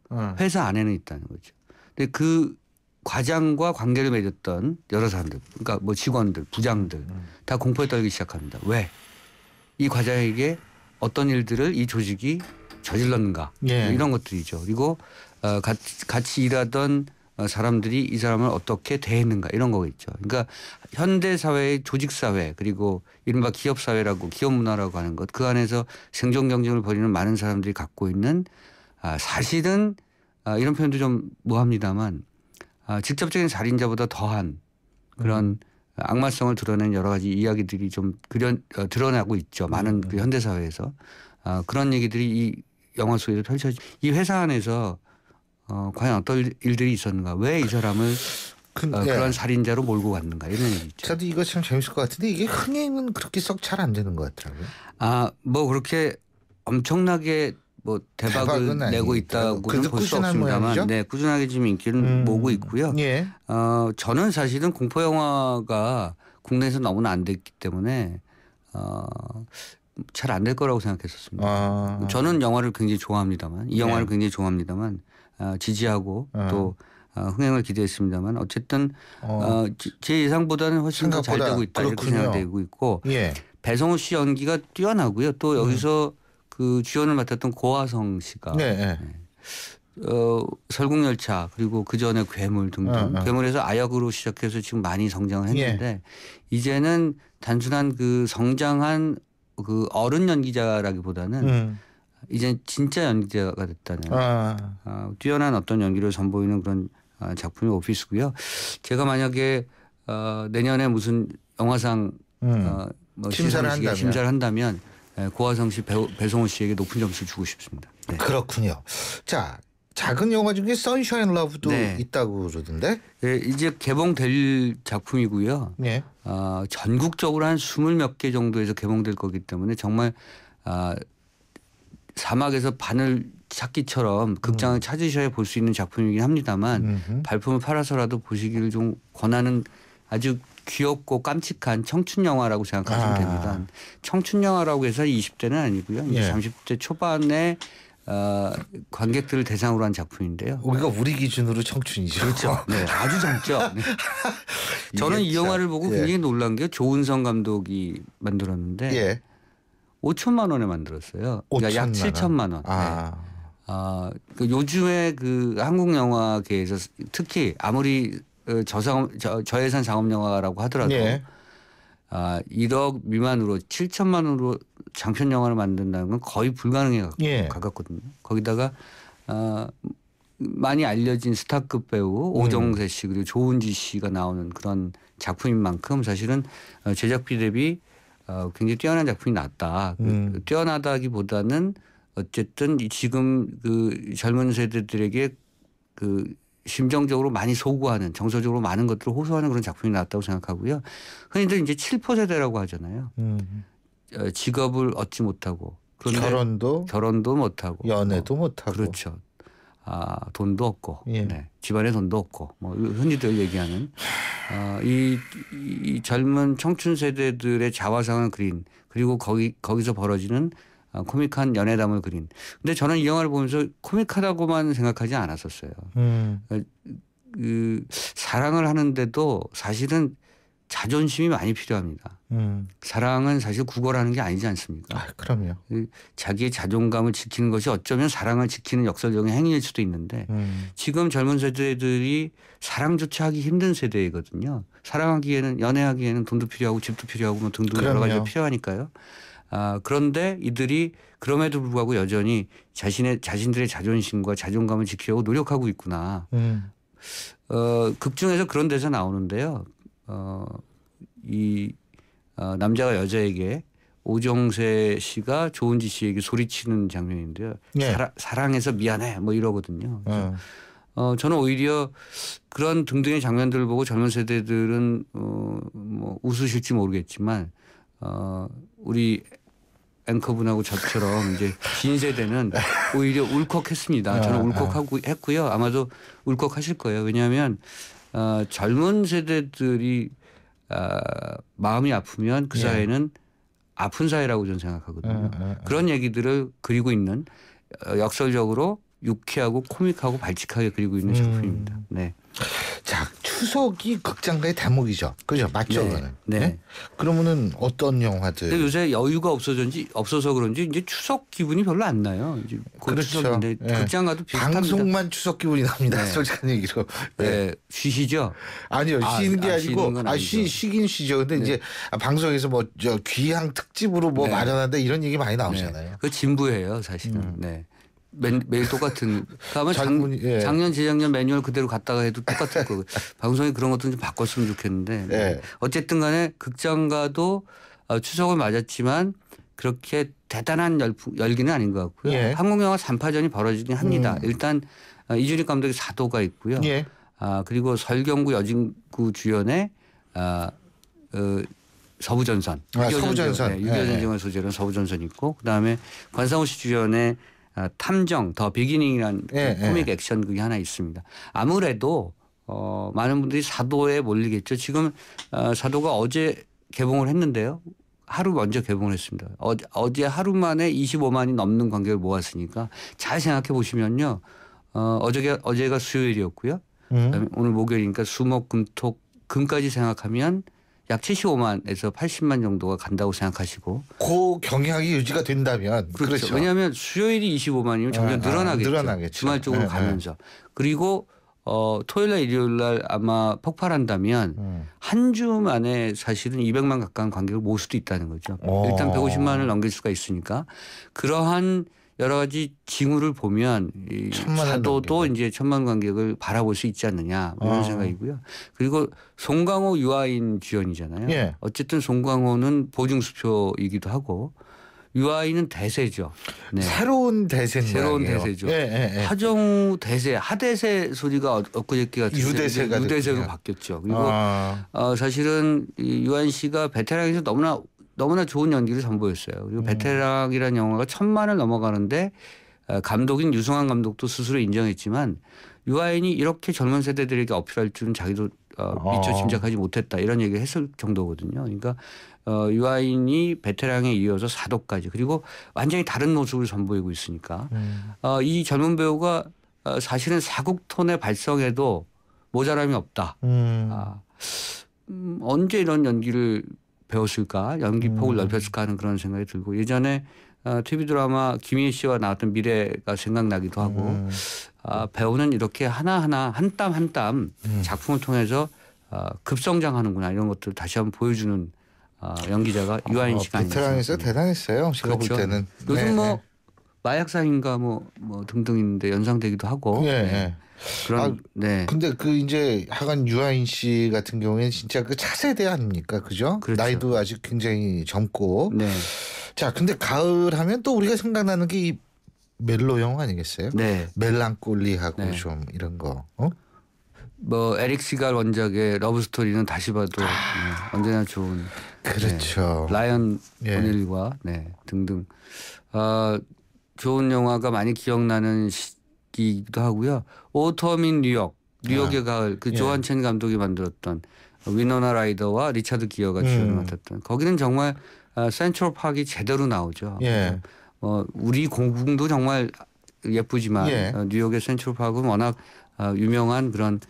회사 안에는 있다는 거죠. 근데 그 과장과 관계를 맺었던 여러 사람들, 그러니까 뭐 직원들, 부장들 다 공포에 떨기 시작합니다. 왜? 이 과장에게 어떤 일들을 이 조직이 저질렀는가 예. 이런 것들이죠. 그리고 같이 일하던 사람들이 이 사람을 어떻게 대했는가 이런 거겠죠. 그러니까 현대 사회의 조직 사회 그리고 이른바 기업 사회라고 기업 문화라고 하는 것 그 안에서 생존 경쟁을 벌이는 많은 사람들이 갖고 있는 사실은 이런 표현도 좀 뭐합니다만 직접적인 살인자보다 더한 그런 악마성을 드러낸 여러 가지 이야기들이 좀 드러나고 있죠. 많은 그 현대 사회에서 그런 얘기들이 이 영화 속에서 펼쳐지. 이 회사 안에서 과연 어떤 일들이 있었는가? 왜 이 사람을 그런 살인자로 몰고 갔는가? 이런 얘기죠. 저도 이거 참 재밌을 것 같은데 이게 흥행은 그렇게 썩 잘 안 되는 것 같더라고요. 뭐 그렇게 엄청나게 뭐 대박을 내고 있다고는 볼 수 없습니다만, 네, 꾸준하게 지금 인기를 모으고 있고요. 예. 저는 사실은 공포 영화가 국내에서 너무나 안 됐기 때문에 잘 안 될 거라고 생각했었습니다. 저는 영화를 굉장히 좋아합니다만, 이 영화를 굉장히 좋아합니다만 지지하고 또 흥행을 기대했습니다만 어쨌든 제 예상보다는 훨씬 더 잘 되고 있다 이렇게 생각되고 있고 배성우 씨 연기가 뛰어나고요. 또 여기서 그 주연을 맡았던 고화성 씨가 설국열차 그리고 그 전에 괴물 등등 괴물에서 아역으로 시작해서 지금 많이 성장을 했는데 이제는 단순한 그 성장한 그 어른 연기자라기보다는 이제 진짜 연기자가 됐다는 뛰어난 어떤 연기를 선보이는 그런 작품이 오피스고요. 제가 만약에 내년에 무슨 영화상 뭐 심사를 한다면 고화성 씨, 배성우 씨에게 높은 점수를 주고 싶습니다. 네. 그렇군요. 자, 작은 영화 중에 선샤인 러브도 있다고 그러던데? 네, 이제 개봉될 작품이고요. 네. 전국적으로 한 20몇 개 정도에서 개봉될 거기 때문에 정말 사막에서 바늘 찾기처럼 극장을 찾으셔야 볼 수 있는 작품이긴 합니다만 발품을 팔아서라도 보시기를 좀 권하는 아주 귀엽고 깜찍한 청춘 영화라고 생각하시면 됩니다. 청춘 영화라고 해서 20대는 아니고요. 이제 30대 초반에 관객들을 대상으로 한 작품인데요. 우리 기준으로 청춘이죠. 그렇죠. 네, 아주 젊죠. 네. 저는 이 영화를 보고 굉장히 놀란 게 조은성 감독이 만들었는데 5천만 원에 만들었어요. 그러니까 약 7천만 원. 그 요즘에 그 한국 영화계에서 특히 아무리 저예산 상업 영화라고 하더라도 1억 미만으로 7천만 원으로 장편 영화를 만든다는 건 거의 불가능에 가깝거든요. 거기다가 많이 알려진 스타급 배우 오정세 씨 그리고 조은지 씨가 나오는 그런 작품인 만큼 사실은 제작비 대비 굉장히 뛰어난 작품이 났다. 뛰어나다기보다는 어쨌든 지금 그 젊은 세대들에게 그 심정적으로 많이 소구하는 정서적으로 많은 것들을 호소하는 그런 작품이 나왔다고 생각하고요. 흔히들 이제 7포 세대라고 하잖아요. 직업을 얻지 못하고 결혼도 못하고 연애도 못하고 그렇죠. 돈도 없고 집안에 돈도 없고 뭐 흔히들 얘기하는 이 젊은 청춘 세대들의 자화상을 그린 그리고 거기서 벌어지는 코믹한 연애담을 그린. 근데 저는 이 영화를 보면서 코믹하다고만 생각하지 않았었어요. 그 사랑을 하는데도 사실은 자존심이 많이 필요합니다. 사랑은 사실 구걸하는 게 아니지 않습니까? 그럼요. 자기의 자존감을 지키는 것이 어쩌면 사랑을 지키는 역설적인 행위일 수도 있는데 지금 젊은 세대들이 사랑조차 하기 힘든 세대이거든요. 사랑하기에는 연애하기에는 돈도 필요하고 집도 필요하고 뭐 등등 여러 가지가 필요하니까요. 그런데 이들이 그럼에도 불구하고 여전히 자신들의 자존심과 자존감을 지키려고 노력하고 있구나. 극 중에서 그런 데서 나오는데요. 남자가 여자에게 오정세 씨가 조은지 씨에게 소리치는 장면인데요. 사랑해서 미안해 뭐 이러거든요. 저는 오히려 그런 등등의 장면들을 보고 젊은 세대들은 뭐 웃으실지 모르겠지만 우리 앵커분하고 저처럼 이제 긴 세대는 오히려 울컥했습니다. 저는 울컥하고 했고요. 아마도 울컥하실 거예요. 왜냐하면 젊은 세대들이 마음이 아프면 그 사회는 아픈 사회라고 저는 생각하거든요. 그런 얘기들을 그리고 있는 역설적으로 유쾌하고 코믹하고 발칙하게 그리고 있는 작품입니다. 네. 자, 추석이 극장가의 대목이죠. 그죠? 맞죠? 네. 그러면은 어떤 영화들? 근데 요새 여유가 없어서 그런지 이제 추석 기분이 별로 안 나요. 이제 그렇죠. 극장 가도 비슷합니다. 방송만 추석 기분이 납니다. 솔직한 얘기로. 쉬시죠? 아니요. 쉬는 게 아니고 쉬긴 쉬죠. 근데 이제 방송에서 뭐 귀향 특집으로 뭐 마련한다 이런 얘기 많이 나오잖아요. 그 진부예요, 사실은. 네. 매일 똑같은. 다음에 예. 작년 재작년 매뉴얼 그대로 갔다가 해도 똑같을 거고 방송이 그런 것도 좀 바꿨으면 좋겠는데. 예. 어쨌든 간에 극장가도 추석을 맞았지만 그렇게 대단한 열기는 아닌 것 같고요. 예. 한국 영화 3파전이 벌어지긴 합니다. 일단 이준익 감독의 사도가 있고요. 예. 그리고 설경구 여진구 주연의 서부전선. 서부전선. 6.25 전쟁을 소재로 한 서부전선이 있고 그다음에 권상우 씨 주연의 탐정 더 비기닝이라는 코믹 액션극이 하나 있습니다. 아무래도 많은 분들이 사도에 몰리겠죠. 지금 사도가 어제 개봉을 했는데요. 하루 먼저 개봉을 했습니다. 어제 하루 만에 25만이 넘는 관객을 모았으니까 잘 생각해 보시면요. 어제가 수요일이었고요. 그다음에 오늘 목요일이니까 수목금토 금까지 생각하면 약 75만에서 80만 정도가 간다고 생각하시고. 그 경향이 유지가 된다면. 그렇죠. 왜냐하면 수요일이 25만이면 점점 늘어나겠죠. 주말 쪽으로 가면서. 그리고 토요일날 일요일날 아마 폭발한다면 한 주 만에 사실은 200만 가까운 관객을 모을 수도 있다는 거죠. 일단 150만을 넘길 수가 있으니까 그러한 여러 가지 징후를 보면 이 사도도 이제 1,000만 관객을 바라볼 수 있지 않느냐 이런 생각이고요. 그리고 송강호 유아인 주연이잖아요. 예. 어쨌든 송강호는 보증수표이기도 하고 유아인은 대세죠. 네. 새로운 대세인 새로운 거예요. 대세죠. 예. 하정우 대세, 하대세 소리가 엊그저께 같은 유대세가 유대세로 바뀌었죠. 그리고 사실은 유아인 씨가 베테랑에서 너무나 좋은 연기를 선보였어요. 그리고 베테랑이라는 영화가 1,000만을 넘어가는데 감독인 유승환 감독도 스스로 인정했지만 유아인이 이렇게 젊은 세대들에게 어필할 줄은 자기도 미처 짐작하지 못했다 이런 얘기를 했을 정도거든요. 그러니까 유아인이 베테랑에 이어서 사도까지 그리고 완전히 다른 모습을 선보이고 있으니까 이 젊은 배우가 사실은 사국톤의 발성에도 모자람이 없다. 언제 이런 연기를 배웠을까 연기 폭을 넓혔을까 하는 그런 생각이 들고 예전에 TV 드라마 김희애 씨와 나왔던 미래가 생각나기도 하고 배우는 이렇게 하나하나 한 땀 한 땀 작품을 통해서 급성장하는구나 이런 것들을 다시 한번 보여주는 연기자가 유아인 씨가 아니었습니까? 베테랑에서 대단했어요. 제가 그렇죠. 볼 때는. 요즘 뭐 마약사인가 뭐 등등 있는데 연상되기도 하고. 그런 근데 이제 하간 유아인 씨 같은 경우에는 진짜 그 차세대 아닙니까, 그죠? 그렇죠. 나이도 아직 굉장히 젊고. 자, 근데 가을 하면 또 우리가 생각나는 게 이 멜로 영화 아니겠어요? 멜랑콜리하고 좀 이런 거. 뭐 에릭 시갈 원작의 러브 스토리는 다시 봐도 언제나 좋은. 그렇죠. 라이언 오닐과 등등 좋은 영화가 많이 기억나는 시기이기도 하고요. 오텀인 뉴욕의 가을 그 조한 첸 감독이 만들었던 위노나 라이더와 리차드 기어가 주연을 맡았던 거기는 정말 센트럴 파크이 제대로 나오죠. 우리 공궁도 정말 예쁘지만 뉴욕의 센트럴 파크는 워낙 유명한 그런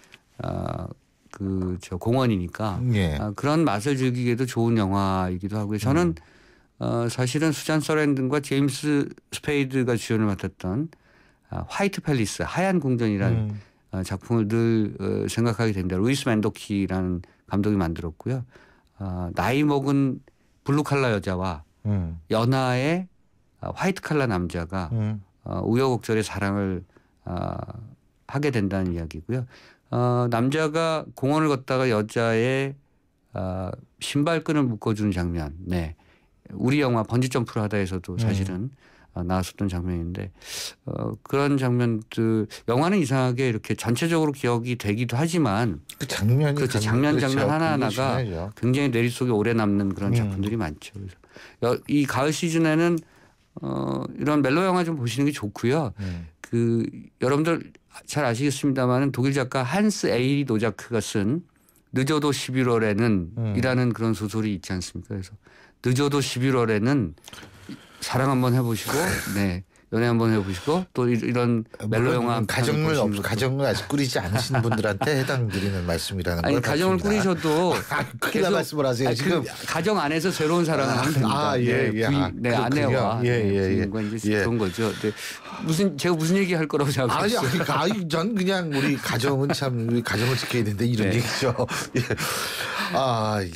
공원이니까 그런 맛을 즐기기에도 좋은 영화이기도 하고요. 저는 사실은 수잔 서랜든과 제임스 스페이드가 주연을 맡았던 화이트 팰리스 하얀 궁전이라는 작품을 늘 생각하게 됩니다. 루이스 맨도키라는 감독이 만들었고요. 나이 먹은 블루 칼라 여자와 연하의 화이트 칼라 남자가 우여곡절의 사랑을 하게 된다는 이야기고요. 남자가 공원을 걷다가 여자의 신발끈을 묶어주는 장면. 우리 영화 번지점프를 하다에서도 사실은 나왔었던 장면인데 그런 장면들 영화는 이상하게 이렇게 전체적으로 기억이 되기도 하지만 그 장면이 그렇죠. 장면 하나하나가 굉장히 뇌리 속에 오래 남는 그런 작품들이 많죠. 그래서 이 가을 시즌에는 이런 멜로 영화 좀 보시는 게 좋고요. 여러분들 잘 아시겠습니다만 독일 작가 한스 에이리 노자크가 쓴 늦어도 11월에는 이라는 그런 소설이 있지 않습니까? 그래서 늦어도 11월에는 사랑 한번 해보시고, 연애 한번 해보시고, 또 이런 멜로 영화 가정을 아직 꾸리지 않으신 분들한테 해당드리는 말씀이라는 거예요. 아니 가정을 꾸리셔도 큰일 말씀을 하세요. 지금 가정 안에서 새로운 사랑을 하면 됩니다. 아내와 이제 그런 거죠. 제가 무슨 얘기 할 거라고 생각했어요. 전 그냥 우리 가정은 참 우리 가정을 지켜야 된다 이런 얘기죠.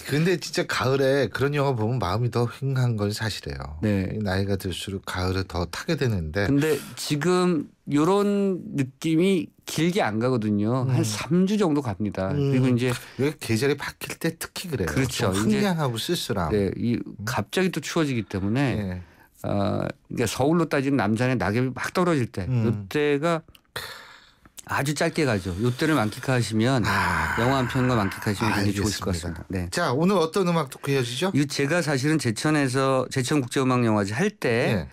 근데 진짜 가을에 그런 영화 보면 마음이 더 휑한 건 사실이에요. 나이가 들수록 가을을 더 타게 되는 했는데. 근데 지금 이런 느낌이 길게 안 가거든요. 한 3주 정도 갑니다. 그리고 이제 왜 계절이 바뀔 때 특히 그래요. 그렇죠. 흥량하고 쓸쓸함. 네, 갑자기 또 추워지기 때문에 네. 그러니까 서울로 따지면 남산에 낙엽이 막 떨어질 때 이때가 아주 짧게 가죠. 이때를 만끽하시면 영화 한 편과 만끽하시면 굉장히 좋으실 것 같습니다. 네. 자, 오늘 어떤 음악 토크 이어지죠? 이 제가 사실은 제천국제음악영화제 할 때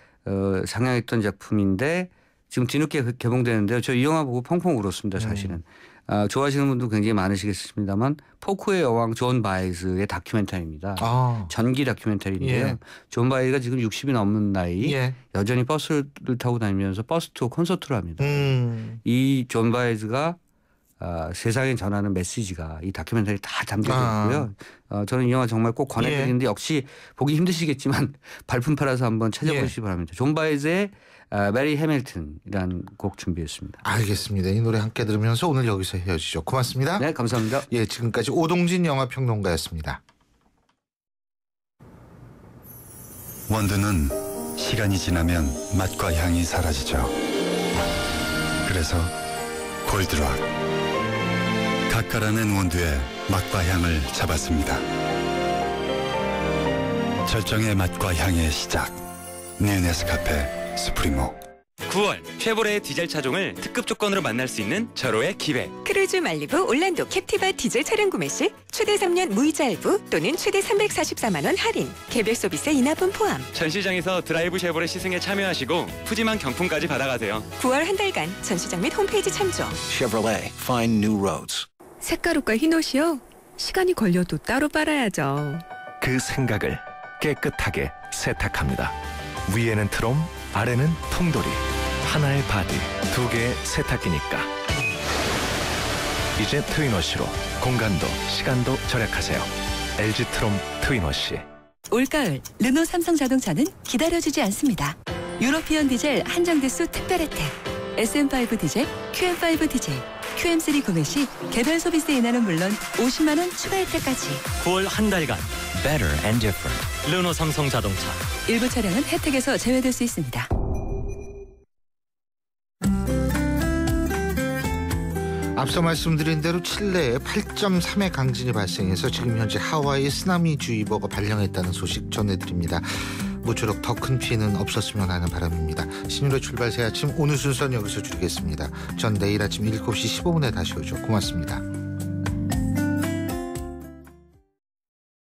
상영했던 작품인데 지금 뒤늦게 개봉되는데요. 저 이 영화 보고 펑펑 울었습니다. 사실은. 좋아하시는 분도 굉장히 많으시겠습니다만 포크의 여왕 존 바이즈의 다큐멘터리입니다. 전기 다큐멘터리인데요. 예. 존 바이즈가 지금 60이 넘는 나이 예. 여전히 버스를 타고 다니면서 버스 투어 콘서트를 합니다. 이 존 바이즈가 세상에 전하는 메시지가 이 다큐멘터리 다 담겨져 있고요. 저는 이 영화 정말 꼭 권해드리는데 역시 보기 힘드시겠지만 발품 팔아서 한번 찾아보시기 바랍니다. 존 바이즈의 메리 해밀턴이라는 곡 준비했습니다. 알겠습니다. 이 노래 함께 들으면서 오늘 여기서 헤어지죠. 고맙습니다. 네, 감사합니다. 예, 지금까지 오동진 영화평론가였습니다. 원두는 시간이 지나면 맛과 향이 사라지죠. 그래서 골드락 가까라는 원두의 맛과 향을 잡았습니다. 절정의 맛과 향의 시작. 뉴 네스카페 스프리모. 9월 쉐보레의 디젤 차종을 특급 조건으로 만날 수 있는 절호의 기회. 크루즈 말리부 올란도 캡티바 디젤 차량 구매 시 최대 3년 무이자 할부 또는 최대 344만 원 할인, 개별 서비스 인하분 포함. 전시장에서 드라이브 쉐보레 시승에 참여하시고 푸짐한 경품까지 받아가세요. 9월 한 달간 전시장 및 홈페이지 참조. Chevrolet, find new roads. 색가루과 흰옷이요? 시간이 걸려도 따로 빨아야죠. 그 생각을 깨끗하게 세탁합니다. 위에는 트롬, 아래는 통돌이. 하나의 바디, 두 개의 세탁기니까. 이제 트윈워시로 공간도 시간도 절약하세요. LG 트롬 트윈워시. 올가을 르노 삼성 자동차는 기다려주지 않습니다. 유러피언 디젤 한정 대수 특별 혜택. SM5 디젤, QM5 디젤, QM3 구매 시 개별 소비세 인하는 물론 50만 원 추가 혜택까지. 9월 한 달간 Better and Different 르노 삼성 자동차. 일부 차량은 혜택에서 제외될 수 있습니다. 앞서 말씀드린 대로 칠레에 8.3의 강진이 발생해서 지금 현재 하와이 쓰나미주의보가 발령했다는 소식 전해드립니다. 모쪼록 더 큰 피해는 없었으면 하는 바람입니다. 신율의 출발 새 아침 오늘 순서는 여기서 줄이겠습니다. 전 내일 아침 7시 15분에 다시 오죠. 고맙습니다.